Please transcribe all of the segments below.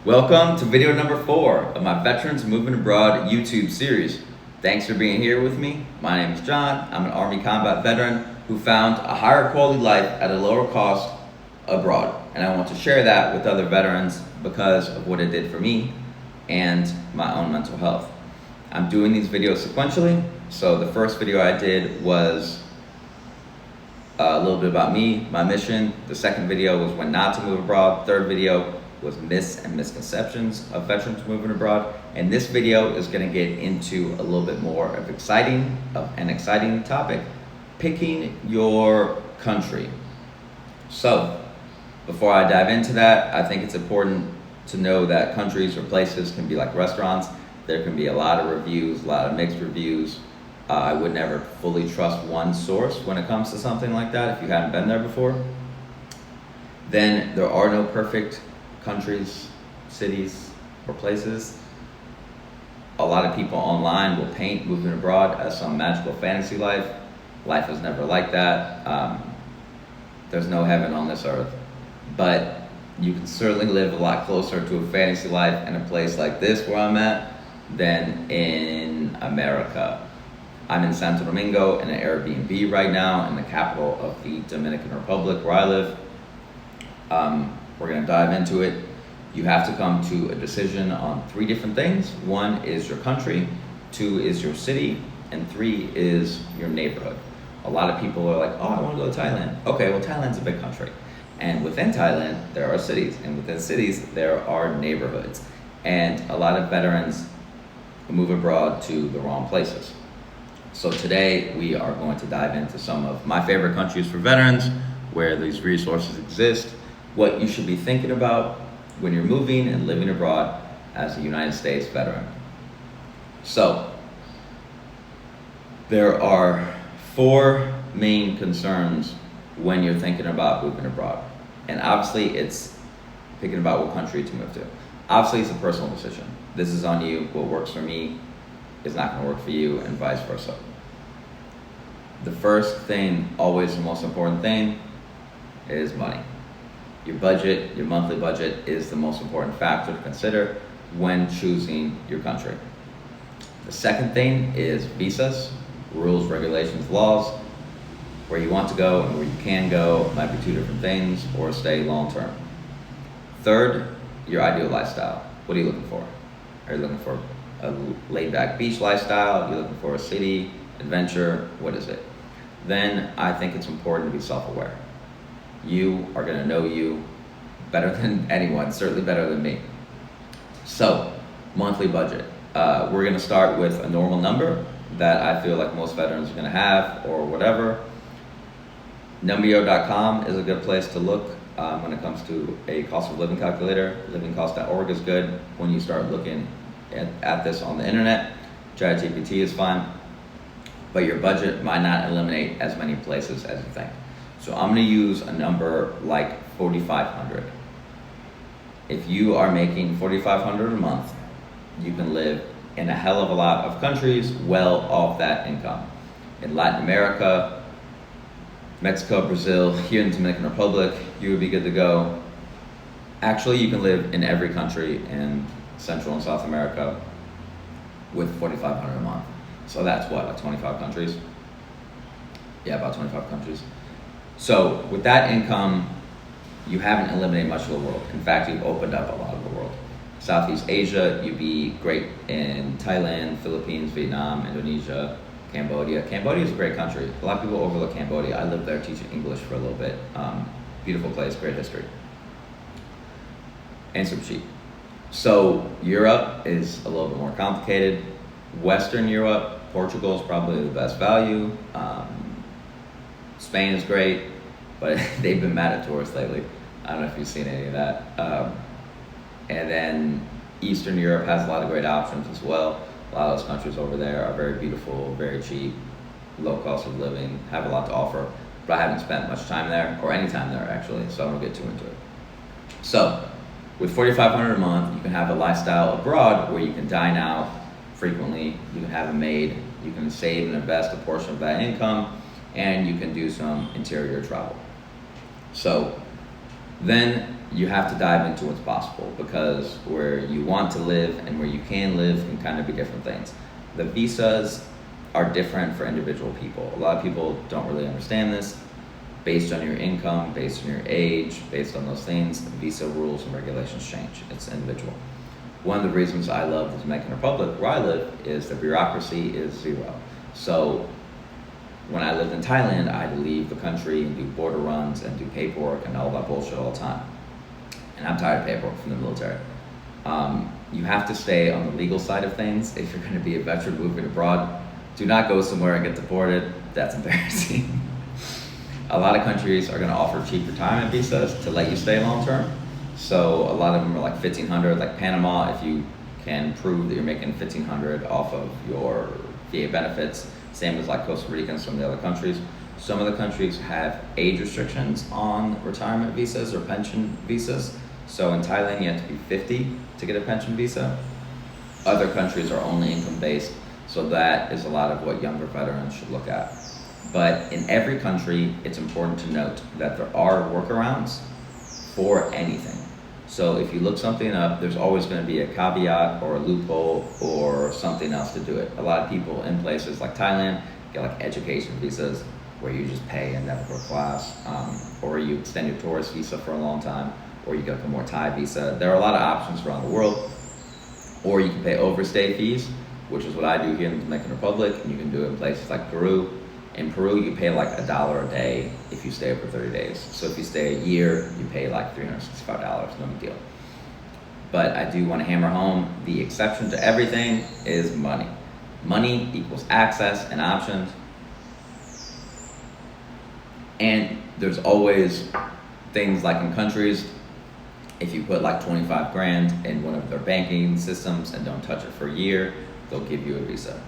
Welcome to video number 4 of my Veterans Moving Abroad YouTube series. Thanks for being here with me. My name is John. I'm an Army combat veteran who found a higher quality life at a lower cost abroad. And I want to share that with other veterans because of what it did for me and my own mental health. I'm doing these videos sequentially. So the first video I did was a little bit about me, my mission. The second video was when not to move abroad. Third video was myths and misconceptions of veterans moving abroad. And this video is going to get into a little bit more of an exciting topic, picking your country. So before I dive into that, I think it's important to know that countries or places can be like restaurants. There can be a lot of reviews, a lot of mixed reviews. I would never fully trust one source when it comes to something like that if you haven't been there before. Then there are no perfect countries, cities, or places. A lot of people online will paint moving abroad as some magical fantasy life. Life is never like that. There's no heaven on this earth. But you can certainly live a lot closer to a fantasy life in a place like this where I'm at than in America. I'm in Santo Domingo in an Airbnb right now in the capital of the Dominican Republic where I live. We're going to dive into it. You have to come to a decision on 3 different things. 1 is your country, 2 is your city, and 3 is your neighborhood. A lot of people are like, oh, I want to go to Thailand. Okay, well, Thailand's a big country. And within Thailand, there are cities. And within cities, there are neighborhoods. And a lot of veterans move abroad to the wrong places. So today, we are going to dive into some of my favorite countries for veterans, where these resources exist, what you should be thinking about when you're moving and living abroad as a United States veteran. So, there are 4 main concerns when you're thinking about moving abroad. And obviously, it's thinking about what country to move to. Obviously, it's a personal decision. This is on you. What works for me is not going to work for you, and vice versa. The first thing, always the most important thing, is money. Your budget, your monthly budget, is the most important factor to consider when choosing your country. The second thing is visas, rules, regulations, laws, where you want to go and where you can go might be 2 different things, or stay long term. Third, your ideal lifestyle. What are you looking for? Are you looking for a laid back beach lifestyle? Are you looking for a city, adventure? What is it? Then I think it's important to be self-aware. You are going to know you better than anyone, certainly better than me. So, monthly budget. We're going to start with a normal number that I feel like most veterans are going to have, or whatever. Numbeo.com is a good place to look when it comes to a cost of living calculator. Livingcost.org is good when you start looking at this on the internet. ChatGPT is fine, but your budget might not eliminate as many places as you think. So I'm going to use a number like $4,500. If you are making $4,500 a month, you can live in a hell of a lot of countries well off that income. In Latin America, Mexico, Brazil, here in the Dominican Republic, you would be good to go. Actually, you can live in every country in Central and South America with $4,500 a month. So that's what, like 25 countries? Yeah, about 25 countries. So with that income, you haven't eliminated much of the world. In fact, you've opened up a lot of the world. Southeast Asia, you'd be great in Thailand, Philippines, Vietnam, Indonesia, Cambodia. Cambodia is a great country. A lot of people overlook Cambodia. I lived there teaching English for a little bit. Beautiful place, great history. And super cheap. So Europe is a little bit more complicated. Western Europe, Portugal is probably the best value. Spain is great, but they've been mad at tourists lately. I don't know if you've seen any of that. And then Eastern Europe has a lot of great options as well. A lot of those countries over there are very beautiful, very cheap, low cost of living, have a lot to offer. But I haven't spent much time there, or any time there actually, so I don't get too into it. So, with $4,500 a month, you can have a lifestyle abroad where you can dine out frequently, you can have a maid, you can save and invest a portion of that income, and you can do some interior travel. So then you have to dive into what's possible, because where you want to live and where you can live can kind of be different things. The visas are different for individual people. A lot of people don't really understand this. Based on your income, based on your age, based on those things, the visa rules and regulations change. It's individual. One of the reasons I love the Dominican Republic, where I live, is the bureaucracy is zero. So when I lived in Thailand, I had to leave the country and do border runs and do paperwork and all that bullshit all the time. And I'm tired of paperwork from the military. You have to stay on the legal side of things if you're going to be a veteran moving abroad. Do not go somewhere and get deported. That's embarrassing. A lot of countries are going to offer cheap retirement visas to let you stay long term. So a lot of them are like $1,500, like Panama. If you can prove that you're making $1,500 off of your VA benefits, same as like Costa Rica and some of the other countries. Some of the countries have age restrictions on retirement visas or pension visas. So in Thailand, you have to be 50 to get a pension visa. Other countries are only income based. So that is a lot of what younger veterans should look at. But in every country, it's important to note that there are workarounds for anything. So if you look something up, there's always going to be a caveat or a loophole or something else to do it. A lot of people in places like Thailand get like education visas where you just pay and never go to class, or you extend your tourist visa for a long time, or you get a more Thai visa. There are a lot of options around the world. Or you can pay overstay fees, which is what I do here in the Dominican Republic, and you can do it in places like Peru. In Peru, you pay like $1 a day if you stay over 30 days. So if you stay a year, you pay like $365, no big deal. But I do want to hammer home, the exception to everything is money. Money equals access and options. And there's always things like in countries, if you put like 25 grand in one of their banking systems and don't touch it for a year, they'll give you a visa.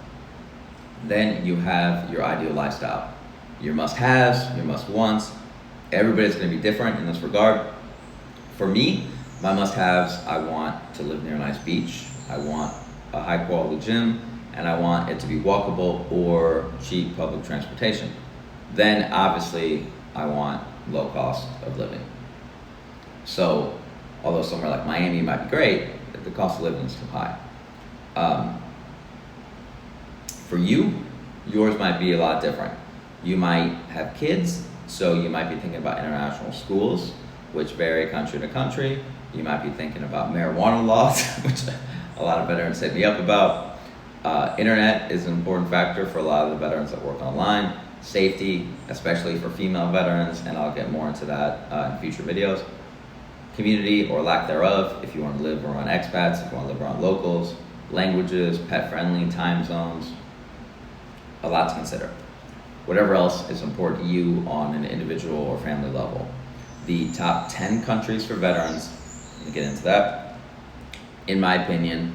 Then you have your ideal lifestyle. Your must-haves, your must-wants. Everybody's gonna be different in this regard. For me, my must-haves, I want to live near a nice beach, I want a high-quality gym, and I want it to be walkable or cheap public transportation. Then obviously, I want low cost of living. So, although somewhere like Miami might be great, the cost of living is too high. For you, yours might be a lot different. You might have kids, so you might be thinking about international schools, which vary country to country. You might be thinking about marijuana laws, which a lot of veterans hit me up about. Internet is an important factor for a lot of the veterans that work online. Safety, especially for female veterans, and I'll get more into that in future videos. Community or lack thereof, if you want to live around expats, if you want to live around locals. Languages, pet-friendly, time zones. A lot to consider. Whatever else is important to you on an individual or family level. The top 10 countries for veterans, I'm gonna get into that. In my opinion,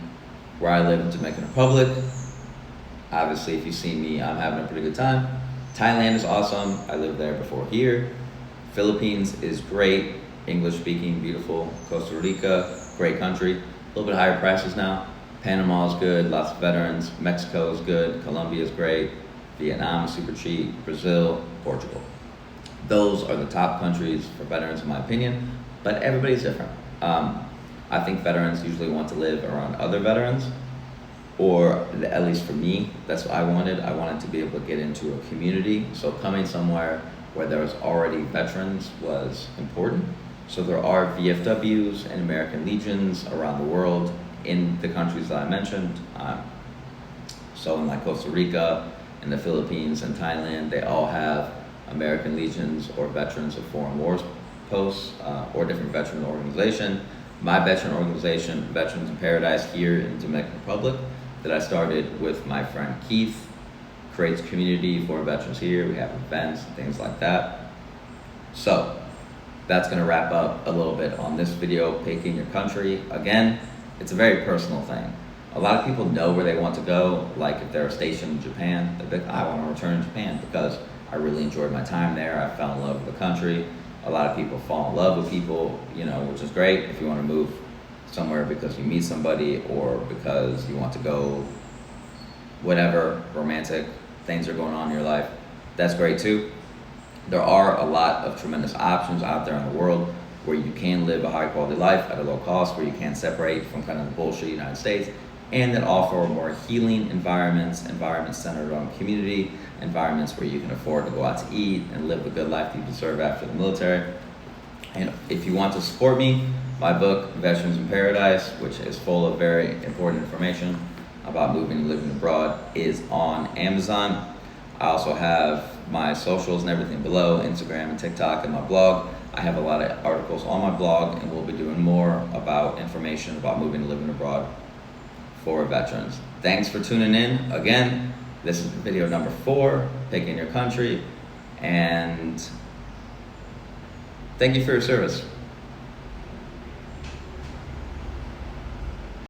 where I live in Dominican Republic, obviously if you see me, I'm having a pretty good time. Thailand is awesome, I lived there before here. Philippines is great, English speaking, beautiful. Costa Rica, great country, a little bit higher prices now. Panama is good, lots of veterans. Mexico is good, Colombia is great. Vietnam is super cheap, Brazil, Portugal. Those are the top countries for veterans in my opinion, but everybody's different. I think veterans usually want to live around other veterans, or at least for me, that's what I wanted. I wanted to be able to get into a community, so coming somewhere where there was already veterans was important. So there are VFWs and American Legions around the world in the countries that I mentioned. So in like Costa Rica, in the Philippines and Thailand, they all have American Legions or Veterans of Foreign Wars posts or different veteran organization. My veteran organization, Veterans in Paradise here in Dominican Republic, that I started with my friend Keith, creates community for veterans here. We have events and things like that. So that's gonna wrap up a little bit on this video, picking your country. Again, it's a very personal thing. A lot of people know where they want to go, like if they're stationed in Japan, they're like, I want to return to Japan because I really enjoyed my time there, I fell in love with the country. A lot of people fall in love with people, you know, which is great if you want to move somewhere because you meet somebody or because you want to go, whatever romantic things are going on in your life. That's great too. There are a lot of tremendous options out there in the world. where you can live a high quality life at a low cost, where you can separate from kind of the bullshit United States, and that offer more healing environments centered on community, environments where you can afford to go out to eat and live the good life you deserve after the military. And if you want to support me, my book, Veterans in Paradise, which is full of very important information about moving and living abroad, is on Amazon. I also have my socials and everything below, Instagram and TikTok, and my blog. I have a lot of articles on my blog, and we'll be doing more about information about moving and living abroad for veterans. Thanks for tuning in. Again, this is video number 4, Picking Your Country, and thank you for your service.